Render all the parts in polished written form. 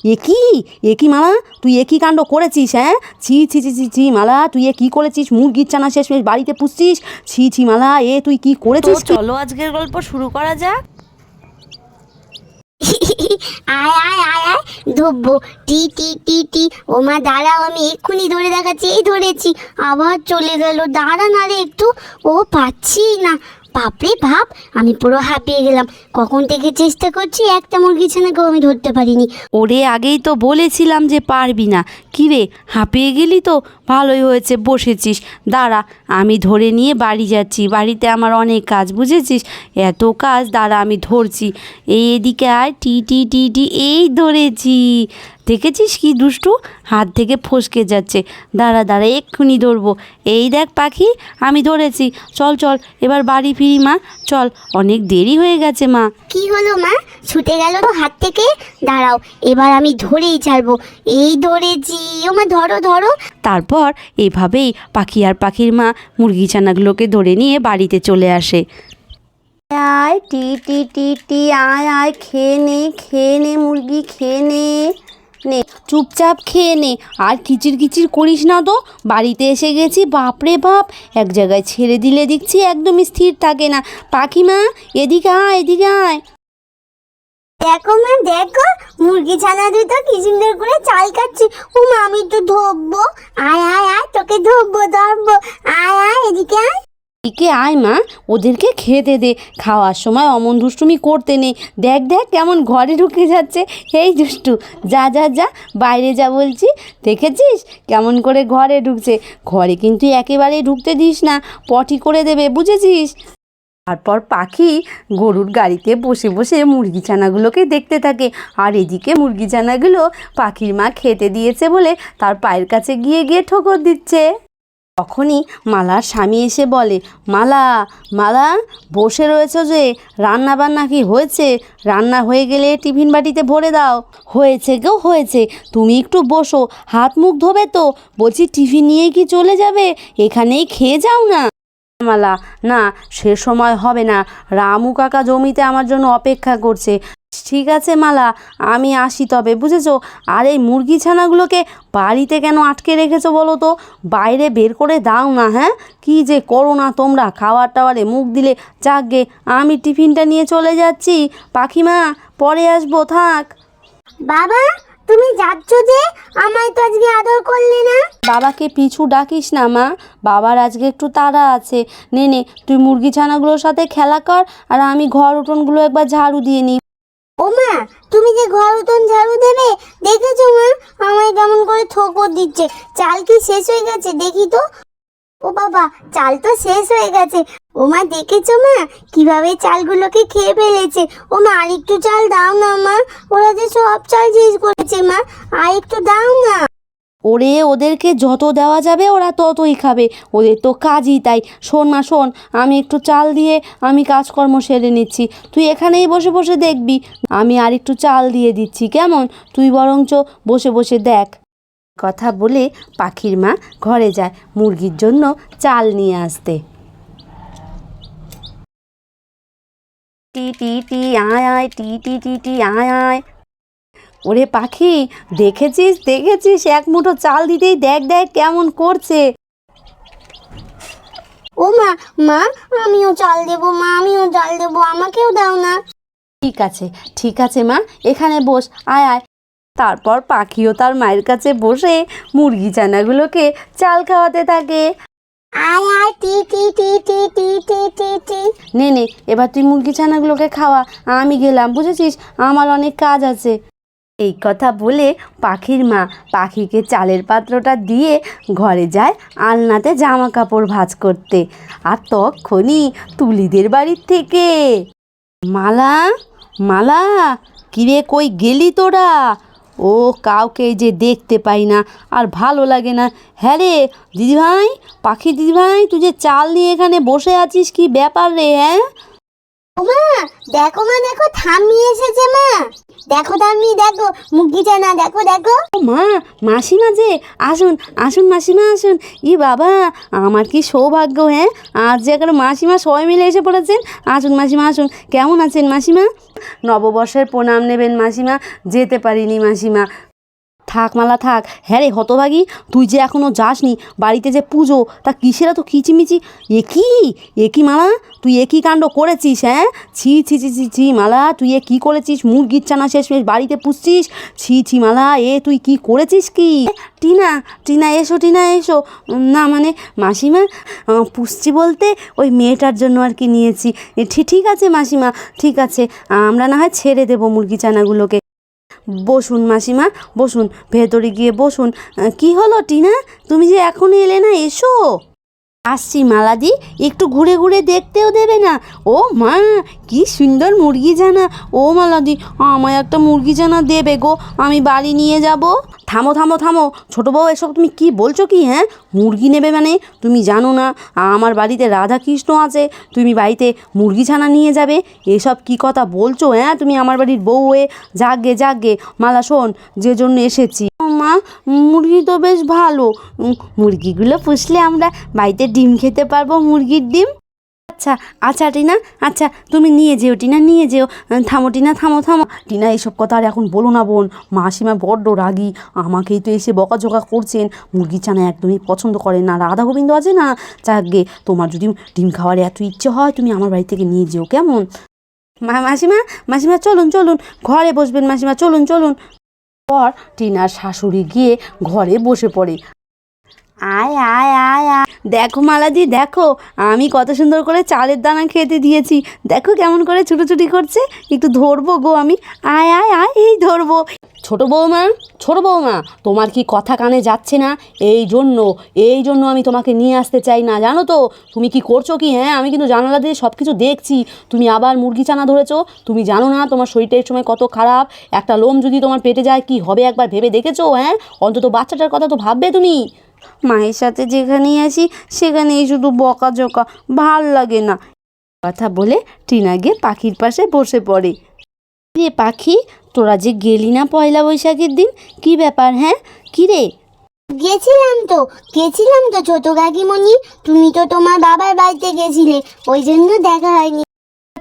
এ কি মালা, তুই এ কি কাণ্ড করেছিস? হ্যাঁ, ছি ছি ছি ছি ছি মালা, তুই এ কি করেছিস? মুরগির ছানা শেষমেশ বাড়িতে পুষছিস? ছি ছি মালা, এ তুই কি করেছিস? চলো আজকের গল্প শুরু করা যাক। আয় আয় আয় আয় ধরবো, টি টি টি টি। ও মা দাঁড়াও, আমি এক্ষুনি ধরে দেখাচ্ছি। এই ধরেছি, আবার চলে গেল। দাঁড়া না রে একটু, ও পাচ্ছি না। বাপরে বাপ, আমি পুরো হাঁপিয়ে গেলাম। কখন থেকে চেষ্টা করছি, একটা মুরগি ছানাকেও আমি ধরতে পারিনি। ওরে আগেই তো বলেছিলাম যে পারবি না। কি রে, হাঁপিয়ে গেলি তো? ভালোই হয়েছে বসেছিস। দাঁড়া, আমি ধরে নিয়ে বাড়ি যাচ্ছি। বাড়িতে আমার অনেক কাজ, বুঝেছিস? এত কাজ, দাঁড়া আমি ধরছি। এদিকে আয়, টি টি টি টি, এই ধরেছি। দেখেছিস কি দুষ্টু, হাত থেকে ফসকে যাচ্ছে। দাঁড়া দাঁড়া, এক্ষুনি ধরবো। এই দেখ পাখি, আমি ধরেছি। চল চল, এবার বাড়ি ফিরি মা, চল, অনেক দেরি হয়ে গেছে মা। কি হলো মা, ছুটে গেল তো হাত থেকে? দাঁড়াও, এবার আমি ধরেই ছাড়বো। এই ধরেছি। ও মা ধরো ধরো। তারপর এভাবেই পাখি আর পাখির মা মুরগি ছানাগুলোকে ধরে নিয়ে বাড়িতে চলে আসে। আয় টি টি টি টি, আয় আয়, খেয়ে নে মুরগি, খেয়ে নে। নে, চুপচাপ খেয়ে নে, আর কিচির কিচির করিস না তো। বাড়িতে এসে গেছি, বাপরে বাপ, এক জায়গায় ছেড়ে দিলে দেখছি একদমই স্থির থাকে না। পাখিমা, এদিকে আয়, এদিকে আয়। দেখো মা দেখো, মুরগি ছানা দুটো কি সুন্দর করে চাল খাচ্ছি। ও মা, আমি তো ধরবো। আয় আয় আয়, তোকে ধরবো ধরবো। আয় আয়, এদিকে আয়। এদিকে আয় মা, ওদেরকে খেতে দে। খাওয়ার সময় অমন দুষ্টুমি করতে নেই। দেখ দেখ কেমন ঘরে ঢুকে যাচ্ছে। এই দুষ্টু, যা যা যা, বাইরে যা বলছি। দেখেছিস কেমন করে ঘরে ঢুকছে? ঘরে কিন্তু একেবারেই ঢুকতে দিস না, পটি করে দেবে, বুঝেছিস? তারপর পাখি গরুর গাড়িতে বসে বসে মুরগি ছানাগুলোকে দেখতে থাকে। আর এদিকে মুরগি ছানাগুলো পাখির মা খেতে দিয়েছে বলে তার পায়ের কাছে গিয়ে গিয়ে ঠোকর দিচ্ছে। তখনই মালার স্বামী এসে বলে, মালা মালা, বসে রয়েছো যে, রান্না বান্না কি হয়েছে? রান্না হয়ে গেলে টিফিন বাটিতে ভরে দাও। হয়েছে গো হয়েছে, তুমি একটু বসো, হাত মুখ ধোবে তো? বলছি টিফিন নিয়ে কি চলে যাবে? এখানেই খেয়ে যাও না। মালা, না, সে সময় হবে না, রামু কাকা জমিতে আমার জন্য অপেক্ষা করছে। ঠিক আছে মালা, আমি আসি তবে, বুঝেছো? আর এই মুরগি ছানাগুলোকে বাড়িতে কেন আটকে রেখেছো বলো তো? বাইরে বের করে দাও না। হ্যাঁ, কি যে করো না তোমরা, খাবার টাওয়ারে মুখ দিলে। যাকগে, আমি টিফিনটা নিয়ে চলে যাচ্ছি। পাখিমা, পরে আসবো, থাক। বাবা, তুমি যাচ্ছ যে, আমায় তো আজকে আদর করলে না। বাবাকে পিছু ডাকিস না মা, বাবার আজকে একটু তাড়া আছে। নে নে, তুই মুরগি ছানাগুলোর সাথে খেলা কর, আর আমি ঘর উঠোনগুলো একবার ঝাড়ু দিয়ে নিই। ও মা, তুমি যে ঘর উঠোন ঝাড়ু দেবে, দেখেছো মা আমায় কেমন করে ঠোকর দিচ্ছে? চাল কি শেষ হয়ে গেছে দেখি তো। ও বাবা, চাল তো শেষ হয়ে গেছে। ও মা দেখেছো মা, কিভাবে চালগুলোকে খেয়ে ফেলেছে। ও মা, আর একটু চাল দাও না মা, ওরা যে সব চাল শেষ করেছে। মা, আর একটু দাও না। ওরে, ওদেরকে যত দেওয়া যাবে ওরা ততই খাবে, ওদের তো কাজই তাই। শোন মা শোন, আমি একটু চাল দিয়ে আমি কাজকর্ম সেরে নিচ্ছি, তুই এখানেই বসে বসে দেখবি। আমি আর একটু চাল দিয়ে দিচ্ছি, কেমন? তুই বরঞ্চ বসে বসে দেখ। কথা বলে পাখির মা ঘরে যায় মুরগির জন্য চাল নিয়ে আসতে। টি টি টি, আয় আয়, টি টি টি টি, আয় আয়। ওরে পাখি, দেখেছিস দেখেছিস, এক মুঠো চাল দিতেই দেখ দেখ কেমন করছে। ও মা, মা আমিও চাল দেবো। মা, আমিও চাল দেবো, আমাকেও দাও না। ঠিক আছে মা, এখানে বস, আয় আয়। তারপর পাখিও তার মায়ের কাছে বসে মুরগি ছানাগুলোকে চাল খাওয়াতে থাকে। আয় আয়, টি টি টি টি টি টি টি টি। নে নে, এবার তুই মুরগি ছানাগুলোকে খাওয়া, আমি গেলাম, বুঝেছিস? আমার অনেক কাজ আছে। এই কথা বলে পাখির মা পাখিকে চালের পাত্রটা দিয়ে ঘরে যায় আলনাতে জামা কাপড় ভাঁজ করতে। আর তখনই তুলিদের বাড়ির থেকে, মালা মালা, কিরে কই গেলি তোরা? ও, কাউকে যে দেখতে পাই না, আর ভালো লাগে না। হ্যাঁ রে দিদিভাই, পাখি দিদিভাই, তুই যে চাল নিয়ে এখানে বসে আছিস, কি ব্যাপার রে? হ্যাঁ, মা দেখো, মা দেখো ঠাম্মি এসেছে। মা দেখো ঠাম্মি, দেখো মুরগি ছানা, দেখো দেখো। ও মা, মাসিমা যে, আসুন আসুন মাসিমা আসুন। ই বাবা, আমার কি সৌভাগ্য, হ্যাঁ আজ যে একটা মাসিমা সবাই মিলে এসে পড়েছেন। আসুন মাসিমা আসুন। কেমন আছেন মাসিমা? নববর্ষের প্রণাম নেবেন মাসিমা? যেতে পারিনি মাসিমা। থাক মালা থাক। হ্যাঁ রে হতভাগী, তুই যে এখনও যাসনি বাড়িতে, যে পুজো, তা কিসের এত কিচিমিচি? একই মালা, তুই একই কাণ্ড করেছিস? হ্যাঁ, ছি ছি ছি ছি ছি মালা, তুই এ কী করেছিস? মুরগির চানা শেষমেশ বাড়িতে পুষছিস? ছি ছি মালা, তুই কি করেছিস কি? টিনা টিনা এসো, টিনা এসো। না মানে মাসিমা, পুষছি বলতে ওই মেয়েটার জন্য আর কি নিয়েছি। ঠিক আছে মাসিমা, ঠিক আছে, আমরা না হয় ছেড়ে দেবো মুরগি চানাগুলোকে। বসুন মাসিমা, বসুন, ভেতরে গিয়ে বসুন। কি হলো টিনা, তুমি যে এখনই এলে না? এসো। আসছি মালাদি, একটু ঘুরে ঘুরে দেখতেও দেবে না? ও মা, কি সুন্দর মুরগি জানা। ও মালাদি, আমায় একটা মুরগি জানা দেবে গো, আমি বাড়ি নিয়ে যাব। থামো থামো থামো, ছোটো বউ, এসব তুমি কি বলছো কি? হ্যাঁ, মুরগি নেবে মানে? তুমি জানো না আমার বাড়িতে রাধা কৃষ্ণ আছে? তুমি বাড়িতে মুরগি ছানা নিয়ে যাবে? এসব কি কথা বলছো? হ্যাঁ, তুমি আমার বাড়ির বউ হয়ে? যাকগে যাকগে মালা, শোন, যে জন্য এসেছি। মা, মুরগি তো বেশ ভালো, মুরগিগুলো পুষলে আমরা বাড়িতে ডিম খেতে পারবো, মুরগির ডিম। আচ্ছা আচ্ছা টিনা, আচ্ছা তুমি নিয়ে যেও টিনা, নিয়ে যেও। থামো টিনা, থামো থামো। টিনা, এইসব কথা আর এখন বলো না বোন, মাসিমা বড্ড রাগী, আমাকেই তো এসে বকাঝকা করছেন। মুরগি চানা একদমই পছন্দ করেন না। রাধা গোবিন্দ আছে না, যাকগে, তোমার যদি ডিম খাওয়ার এত ইচ্ছে হয় তুমি আমার বাড়ি থেকে নিয়ে যেও, কেমন? মাসিমা, মাসিমা চলুন চলুন, ঘরে বসবেন মাসিমা, চলুন চলুন। পর টিনার শাশুড়ি গিয়ে ঘরে বসে পড়ে। আয় আয় আয় আয়, দেখো মালাদি, দেখো আমি কত সুন্দর করে চালের দানা খেতে দিয়েছি। দেখো কেমন করে ছুটোছুটি করছে, একটু ধরবো গো আমি। আয় আয় আয়, এই ধরবো। ছোটো বৌমা, তোমার কি কথা কানে যাচ্ছে না? এই জন্য আমি তোমাকে নিয়ে আসতে চাই না, জানো তো? তুমি কি করছো কি? হ্যাঁ, আমি কিন্তু জানালা দিয়ে সব কিছু দেখছি। তুমি আবার মুরগি চানা ধরেছো। তুমি জানো না তোমার শরীরটা এই সময় কত খারাপ? একটা লোম যদি তোমার পেটে যায় কি হবে একবার ভেবে দেখেছো? হ্যাঁ, অন্তত বাচ্চাটার কথা তো ভাববে তুমি। মায়ের সাথে যেখানেই আসি সেখানেই শুধু বকাঝকা, ভাল লাগে না। কথা বলে টিনা গিয়ে পাখির পাশে বসে পড়ে। রে পাখি, তোরা যে গেলি না পয়লা বৈশাখের দিন, কি ব্যাপার? হ্যাঁ, কি রে? গেছিলাম তো ছোট কাকিমণি, তুমি তো তোমার বাবার বাড়িতে গেছিলে, ওই জন্য দেখা হয়নি।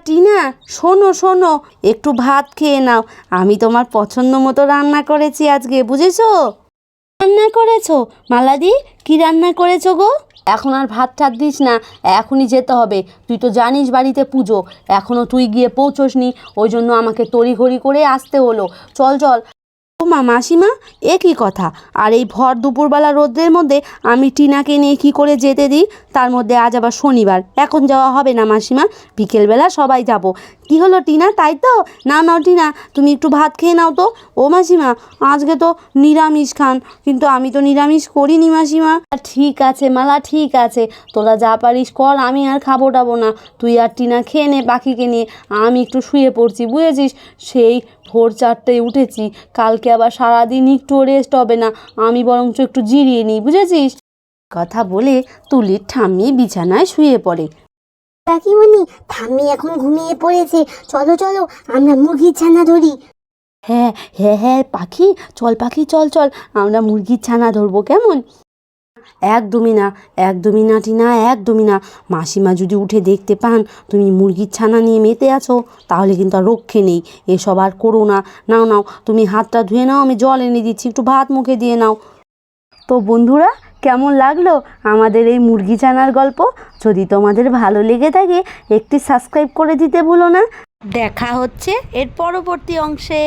টিনা, শোনো, একটু ভাত খেয়ে নাও। আমি তোমার পছন্দ মতো রান্না করেছি আজকে, বুঝেছো? রান্না করেছো মালাদি? কি রান্না করেছো গো? এখন আর ভাত টাত দিস না, এখনই যেতে হবে। তুই তো জানিস বাড়িতে পুজো, এখনও তুই গিয়ে পৌঁছোসনি, ওই জন্য আমাকে তড়িঘড়ি করে আসতে হলো। চল চল। ও মা, মাসিমা, এ কী কথা? আর এই ভর দুপুরবেলা রোদ্রের মধ্যে আমি টিনাকে নিয়ে কী করে যেতে দিই? তার মধ্যে আজ আবার শনিবার, এখন যাওয়া হবে না মাসিমা, বিকেলবেলা সবাই যাব। কি হলো টিনা, তাই তো? নাও টিনা, তুমি একটু ভাত খেয়ে নাও তো। ও মাসিমা, আজকে তো নিরামিষ খান, কিন্তু আমি তো নিরামিষ করিনি মাসিমা। ঠিক আছে মালা, ঠিক আছে, তোরা যা পারিস কর, আমি আর খাবো টাবো না। তুই আর টিনা খেয়ে নে পাখিকে নিয়ে, আমি একটু শুয়ে পড়ছি, বুঝেছিস? সেই ভোর 4টায় উঠেছি, কালকে আবার সারাদিন একটুও রেস্ট হবে না, আমি বরঞ্চ একটু জিরিয়ে নিই, বুঝেছিস? কথা বলে তুলির ঠাম্মি বিছানায় শুয়ে পড়ে। কাকিমণি, ঠাম্মি এখন ঘুমিয়ে পড়েছে, চলো চলো আমরা মুরগির ছানা ধরি। হ্যাঁ হ্যাঁ হ্যাঁ পাখি, চল পাখি, চল চল, আমরা মুরগির ছানা ধরবো, কেমন? একদমই না টিনা, একদমই না। মাসিমা যদি উঠে দেখতে পান তুমি মুরগির ছানা নিয়ে মেতে আছো, তাহলে কিন্তু আর রক্ষে নেই। এসব আর করো না। নাও, তুমি হাতটা ধুয়ে নাও, আমি জল এনে দিচ্ছি, একটু ভাত মুখে দিয়ে নাও। তো বন্ধুরা, কেমন লাগলো আমাদের এই মুরগি ছানার গল্প? যদি তোমাদের ভালো লেগে থাকে একটি সাবস্ক্রাইব করে দিতে ভুলো না। দেখা হচ্ছে এর পরবর্তী অংশে।